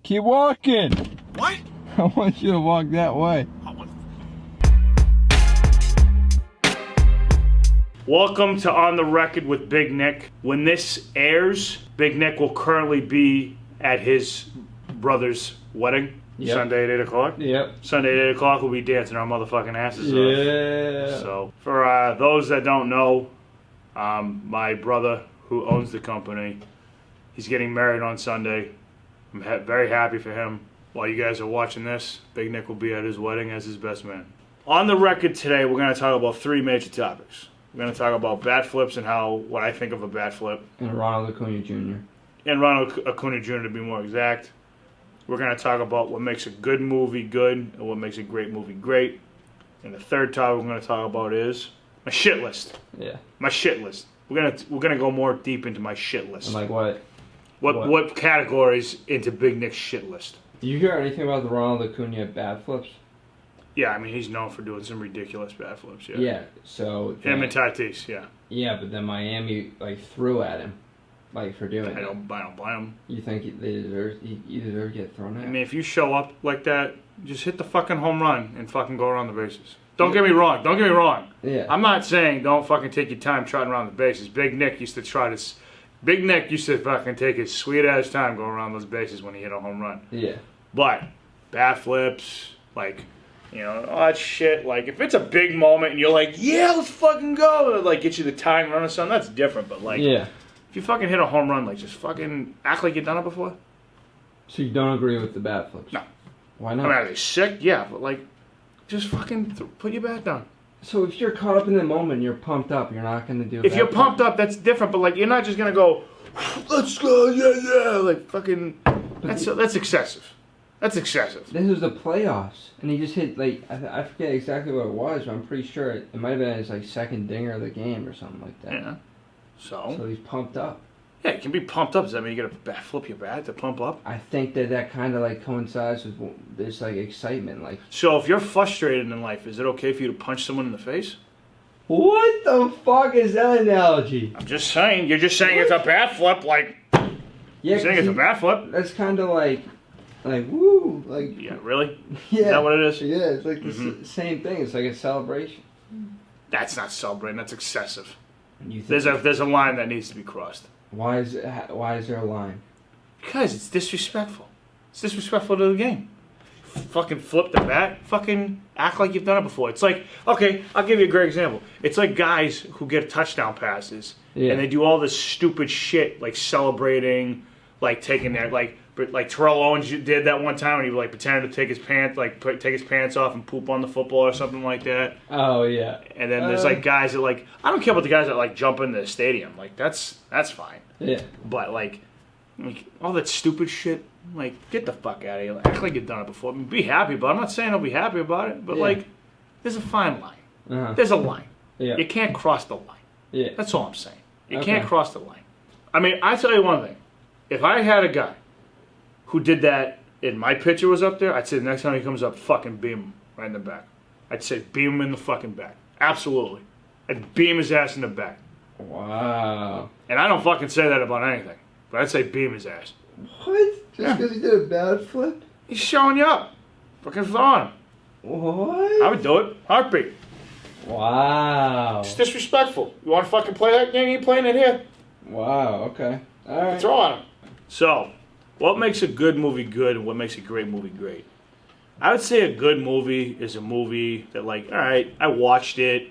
Keep walking. What? I want you to walk that way. Welcome to On the Record with Big Nick. When this airs, Big Nick will currently be at his brother's wedding. Yep. Sunday at 8 o'clock. Yep. Sunday at 8 o'clock, we'll be dancing our motherfucking asses off. Yeah. So, for those that don't know, my brother who owns the company, he's getting married on Sunday. I'm very happy for him. While you guys are watching this, Big Nick will be at his wedding as his best man. On the record today, we're going to talk about three major topics. We're going to talk about bat flips and what I think of a bat flip. And Ronald Acuna Jr. And Ronald Acuna Jr. to be more exact. We're going to talk about what makes a good movie good and what makes a great movie great. And the third topic we're going to talk about is my shit list. Yeah. My shit list. We're gonna go more deep into my shit list. And like what? What categories into Big Nick's shit list? Do you hear anything about the Ronald Acuna bat flips? Yeah, I mean, he's known for doing some ridiculous bat flips, yeah. Yeah, so... Him and Tatis, yeah. Yeah, but then Miami, threw at him, for doing it. I don't blame him. You think he deserves to get thrown at? I mean, if you show up like that, just hit the fucking home run and fucking go around the bases. Don't get me wrong. Yeah. I'm not saying don't fucking take your time trotting around the bases. Big Nick used to fucking take his sweet-ass time going around those bases when he hit a home run. Yeah. But bat flips, all that shit. Like, if it's a big moment and you're like, yeah, let's fucking go, and get you the tying run or something, that's different. But yeah, if you fucking hit a home run, just fucking act like you've done it before. So you don't agree with the bat flips? No. Why not? I mean, are they sick? Yeah, but just fucking put your bat down. So if you're caught up in the moment, you're pumped up, you're not gonna do. If you're pumped up, that's different. But you're not just gonna go, let's go, yeah, fucking. That's excessive. That's excessive. This was the playoffs, and he just hit, I forget exactly what it was, but I'm pretty sure it might have been his, second dinger of the game or something like that. Yeah. So he's pumped up. Yeah, you can be pumped up. Does that mean you got to flip your bat to pump up? I think that kind of, coincides with this, excitement, So if you're frustrated in life, is it okay for you to punch someone in the face? What the fuck is that analogy? I'm just saying. You're just saying it's a bat flip, Yeah, you're saying it's a bat flip. That's kind of woo, Yeah, really? Yeah. Is that what it is? Yeah, it's the same thing. It's like a celebration. That's not celebrating. That's excessive. And you There's a line that needs to be crossed. Why is there a line? Because it's disrespectful. It's disrespectful to the game. Fucking flip the bat. Fucking act like you've done it before. It's okay, I'll give you a great example. It's like guys who get touchdown passes and they do all this stupid shit, celebrating, taking their But Terrell Owens did that one time, and he pretended to take his pants off and poop on the football or something like that. Oh yeah. And then there's guys that I don't care about the guys that jump into the stadium. That's fine. Yeah. But all that stupid shit, get the fuck out of here. Act like you've done it before. I mean, be happy about it. I'm not saying I'll be happy about it, but there's a fine line. Uh-huh. There's a line. Yeah. You can't cross the line. Yeah. That's all I'm saying. You Okay. can't cross the line. I mean, I tell you one thing. If I had a guy who did that and my pitcher was up there, I'd say the next time he comes up, fucking beam him right in the back. I'd say beam him in the fucking back. Absolutely. I'd beam his ass in the back. Wow. And I don't fucking say that about anything, but I'd say beam his ass. What? Just because he did a bad flip? He's showing you up. Fucking throw him. What? I would do it. Heartbeat. Wow. It's disrespectful. You want to fucking play that game? You ain't playing it here. Wow, okay. All right. Throw on him. So, what makes a good movie good and what makes a great movie great? I would say a good movie is a movie that, alright, I watched it.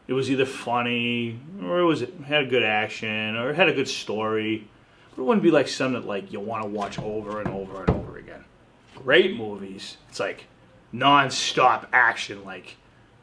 It was either funny, or it had a good action, or it had a good story. But it wouldn't be something that you want to watch over and over and over again. Great movies, it's non-stop action.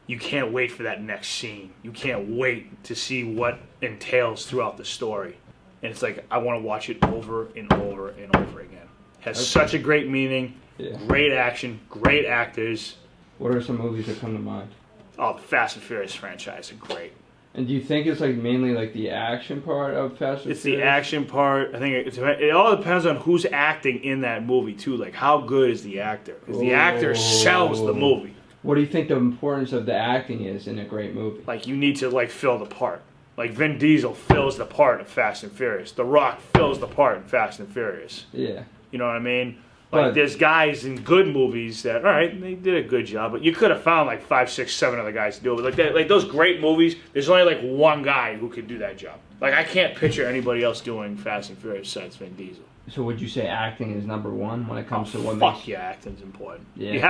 You can't wait for that next scene. You can't wait to see what entails throughout the story. And it's I want to watch it over and over and over again. Has such a great meaning, great action, great actors. What are some movies that come to mind? Oh, the Fast and Furious franchise are great. And do you think it's mainly the action part of Fast and It's Furious? the action part. I think it all depends on who's acting in that movie too. How good is the actor? Because the actor sells the movie. What do you think the importance of the acting is in a great movie? You need to fill the part. Vin Diesel fills the part of Fast and Furious. The Rock fills the part in Fast and Furious. Yeah. You know what I mean? Like, But- there's guys in good movies that, all right, they did a good job, but you could have found like 5, 6, 7 other guys to do it. Like that, like those great movies, there's only like one guy who could do that job. Like, I can't picture anybody else doing Fast and Furious besides Vin Diesel. So would you say acting is number one when it comes to what Fuck makes? yeah, acting's important. Yeah. You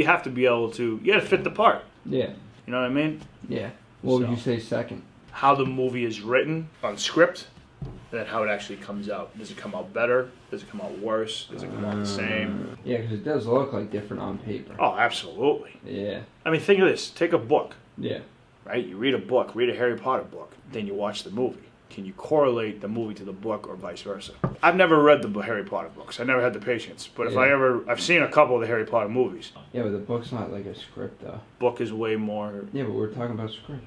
have to be able to. You got to fit the part. Yeah, You know what I mean? yeah. What would So- you say second? How the movie is written on script, and then how it actually comes out. Does it come out better? Does it come out worse? Does it come out the same? Yeah, because it does look like different on paper. Oh, absolutely. Yeah, I mean, think of this. Take a book, yeah, right? You read a book, read a Harry Potter book, then you watch the movie. Can you correlate the movie to the book or vice versa? I've never read the Harry Potter books. I never had the patience. But if Yeah. I've seen a couple of the Harry Potter movies. yeah. But the book's not like a script, though. Book is way more. Yeah, but we're talking about script.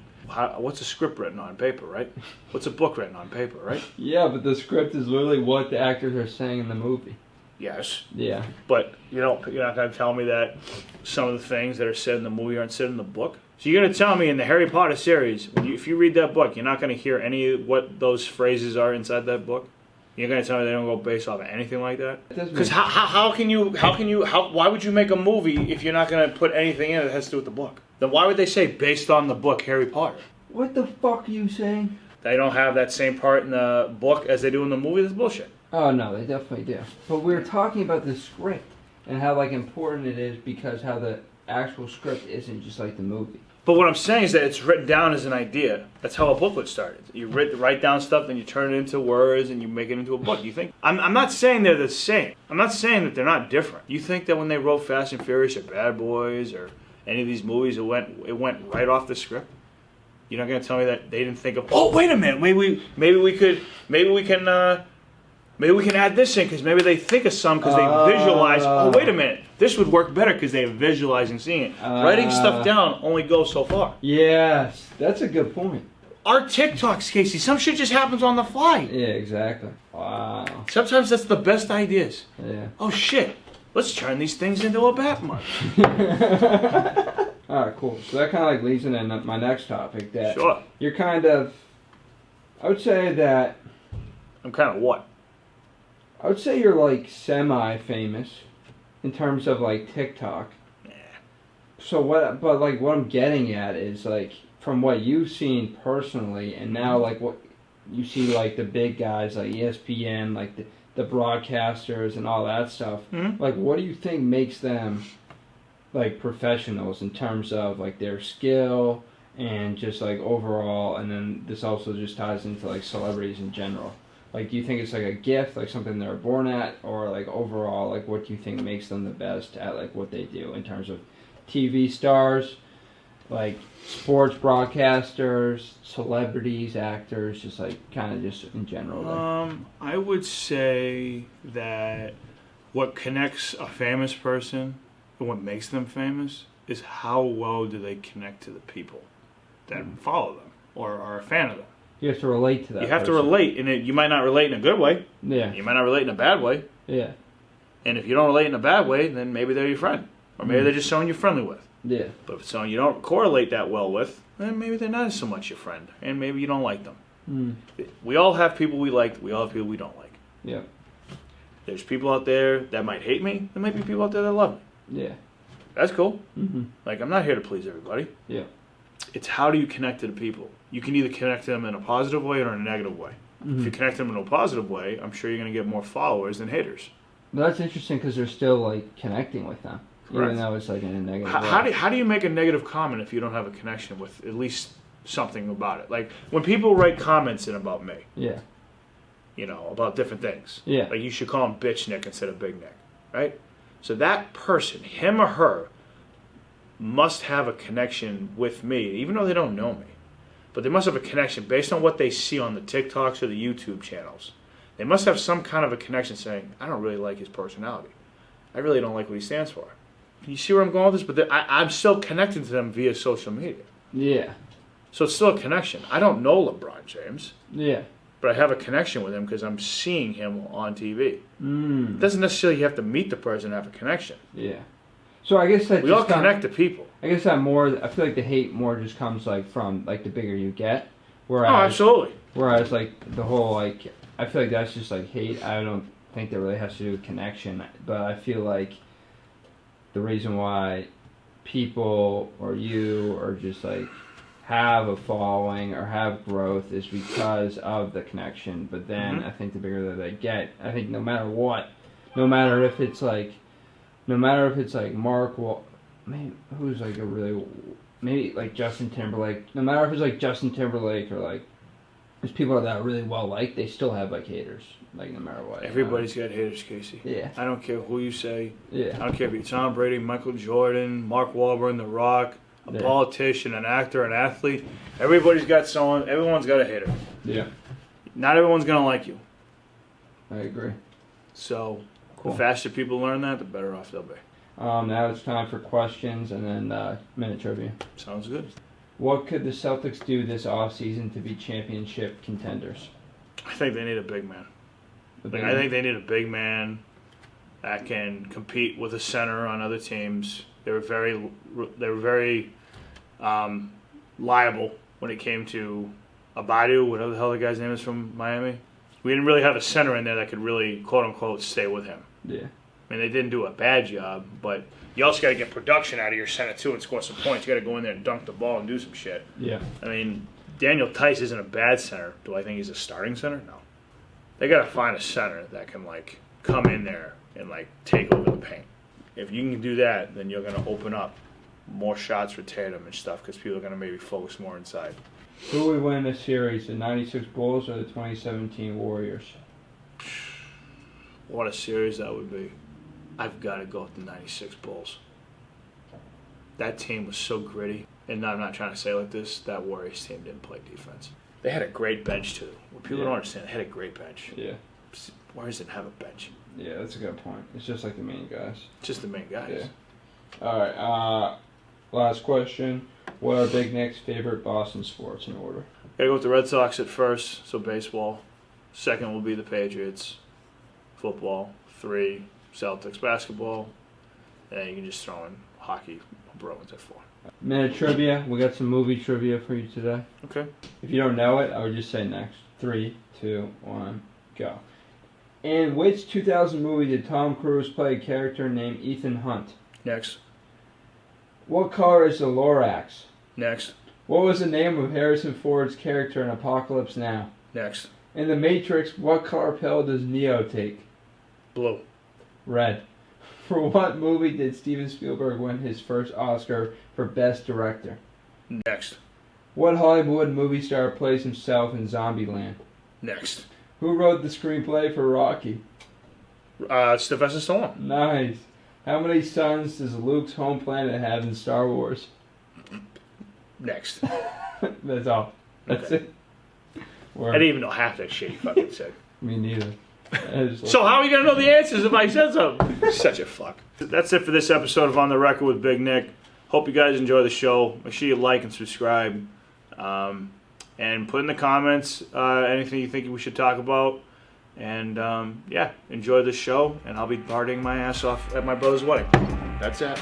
What's a script written on paper, right? What's a book written on paper, right? Yeah, but the script is literally what the actors are saying in the movie. Yes. Yeah. But you're not going to tell me that some of the things that are said in the movie aren't said in the book? So you're going to tell me in the Harry Potter series, if you read that book, you're not going to hear any of what those phrases are inside that book? You're going to tell me they don't go based off of anything like that? Because why would you make a movie if you're not going to put anything in it that has to do with the book? Then why would they say based on the book Harry Potter? What the fuck are you saying? They don't have that same part in the book as they do in the movie? That's bullshit. Oh no, they definitely do. But we were talking about the script and how like important it is because how the actual script isn't just like the movie. But what I'm saying is that it's written down as an idea. That's how a booklet started. You write down stuff, then you turn it into words, and you make it into a book. You think? I'm not saying they're the same. I'm not saying that they're not different. You think that when they wrote Fast and Furious or Bad Boys or any of these movies, it went right off the script? You're not going to tell me that they didn't think of? Oh, wait a minute. Maybe we can add this in because maybe they think of some because they visualize. Oh, wait a minute. This would work better because they visualize and seeing it. Writing stuff down only goes so far. Yes, that's a good point. Our TikToks, Casey, some shit just happens on the fly. Yeah, exactly. Wow. Sometimes that's the best ideas. Yeah. Oh, shit. Let's turn these things into a Batman. Alright, cool. So that kind of like leads into my next topic. That Sure. you're kind of, I would say that, I'm kind of what? I would say you're like semi-famous in terms of like TikTok. Yeah. So what, but like what I'm getting at is like from what you've seen personally and now like what you see like the big guys like ESPN, like the broadcasters and all that stuff. Mm-hmm. Like what do you think makes them like professionals in terms of like their skill and just like overall, and then this also just ties into like celebrities in general. Like, do you think it's like a gift, like something they're born at, or like overall, like what do you think makes them the best at like what they do in terms of TV stars, like sports broadcasters, celebrities, actors, just like kind of just in general? Like. I would say that what connects a famous person and what makes them famous is how well do they connect to the people that follow them or are a fan of them. You have to relate to that. You have person. to relate, and you might not relate in a good way. Yeah. You might not relate in a bad way. Yeah. And if you don't relate in a bad way, then maybe they're your friend. Or maybe they're just someone you're friendly with. Yeah. But if it's someone you don't correlate that well with, then maybe they're not so much your friend. And maybe you don't like them. We all have people we like. We all have people we don't like. Yeah. There's people out there that might hate me. There might be people out there that love me. Yeah. That's cool. Mm-hmm. Like, I'm not here to please everybody. Yeah. It's how do you connect to the people. You can either connect to them in a positive way or in a negative way. Mm-hmm. If you connect them in a positive way, I'm sure you're going to get more followers than haters. But that's interesting because they're still like connecting with them, Correct. even though it's like in a negative way. How do you make a negative comment if you don't have a connection with at least something about it? Like, when people write comments in about me, Yeah. you know, about different things. Yeah. Like, you should call him Bitch Nick instead of Big Nick, right? So that person, him or her, must have a connection with me, even though they don't know me. But they must have a connection based on what they see on the TikToks or the YouTube channels. They must have some kind of a connection saying, I don't really like his personality. I really don't like what he stands for. You see where I'm going with this? But I'm still connected to them via social media. Yeah. So it's still a connection. I don't know LeBron James. Yeah. But I have a connection with him because I'm seeing him on TV. Mm. It doesn't necessarily you have to meet the person to have a connection. Yeah. So I guess that We all connect to people. I guess that more. I feel like the hate more just comes like from like the bigger you get. Whereas, Oh, absolutely. Whereas like the whole like I feel like that's just like hate. I don't think that really has to do with connection. But I feel like the reason why people or you or just like have a following or have growth is because of the connection. But then I think the bigger that they get, I think no matter what, no matter if it's like Mark, well, maybe who's like a really, maybe like Justin Timberlake. No matter if it's like Justin Timberlake or like there's people that are really well liked, they still have like haters. Like no matter what. Everybody's got haters, Casey. Yeah. I don't care who you say. Yeah. I don't care if you're Tom Brady, Michael Jordan, Mark Wahlberg, The Rock, a politician, an actor, an athlete. Everybody's got someone. Everyone's got a hater. Yeah. Not everyone's gonna like you. I agree. So Cool. the faster people learn that, the better off they'll be. Now it's time for questions and then minute trivia. Sounds good. What could the Celtics do this offseason to be championship contenders? I think they need a big man. I think they need a big man that can compete with a center on other teams. They were very liable when it came to Abadu, whatever the hell the guy's name is from Miami. We didn't really have a center in there that could really, quote unquote, stay with him. Yeah. I mean, they didn't do a bad job, but you also got to get production out of your center too and score some points. You got to go in there and dunk the ball and do some shit. Yeah. I mean, Daniel Tice isn't a bad center. Do I think he's a starting center? No. They got to find a center that can like come in there and like take over the paint. If you can do that, then you're going to open up more shots for Tatum and stuff because people are going to maybe focus more inside. Who would win this series, the 96 Bulls or the 2017 Warriors? What a series that would be. I've got to go with the 96 Bulls. That team was so gritty. And I'm not trying to say it like this, that Warriors team didn't play defense. They had a great bench, too. What people don't understand, they had a great bench. Yeah. Warriors didn't have a bench. Yeah, that's a good point. It's just like the main guys. Just the main guys. Yeah. All right. Last question. What are Big Nick's favorite Boston sports in order? Gotta go with the Red Sox at first, so baseball. Second will be the Patriots. Football. 3, Celtics basketball. And you can just throw in hockey, Bruins at 4. Minute trivia. We got some movie trivia for you today. Okay. If you don't know it, I would just say next. 3, 2, 1, go. In which 2000 movie did Tom Cruise play a character named Ethan Hunt? Next. What color is the Lorax? Next. What was the name of Harrison Ford's character in Apocalypse Now? Next. In The Matrix, what color pill does Neo take? Blue. Red. For what movie did Steven Spielberg win his first Oscar for Best Director? Next. What Hollywood movie star plays himself in Zombieland? Next. Who wrote the screenplay for Rocky? Sylvester Stallone. Nice. How many suns does Luke's home planet have in Star Wars? Next. That's all. That's Okay. it. I didn't even know half that shit you fucking said. Me neither. So how are we going to know the answers if I said something? Such a fuck. That's it for this episode of On the Record with Big Nick. Hope you guys enjoy the show. Make sure you like and subscribe. And put in the comments anything you think we should talk about. And, enjoy the show. And I'll be partying my ass off at my brother's wedding. That's it.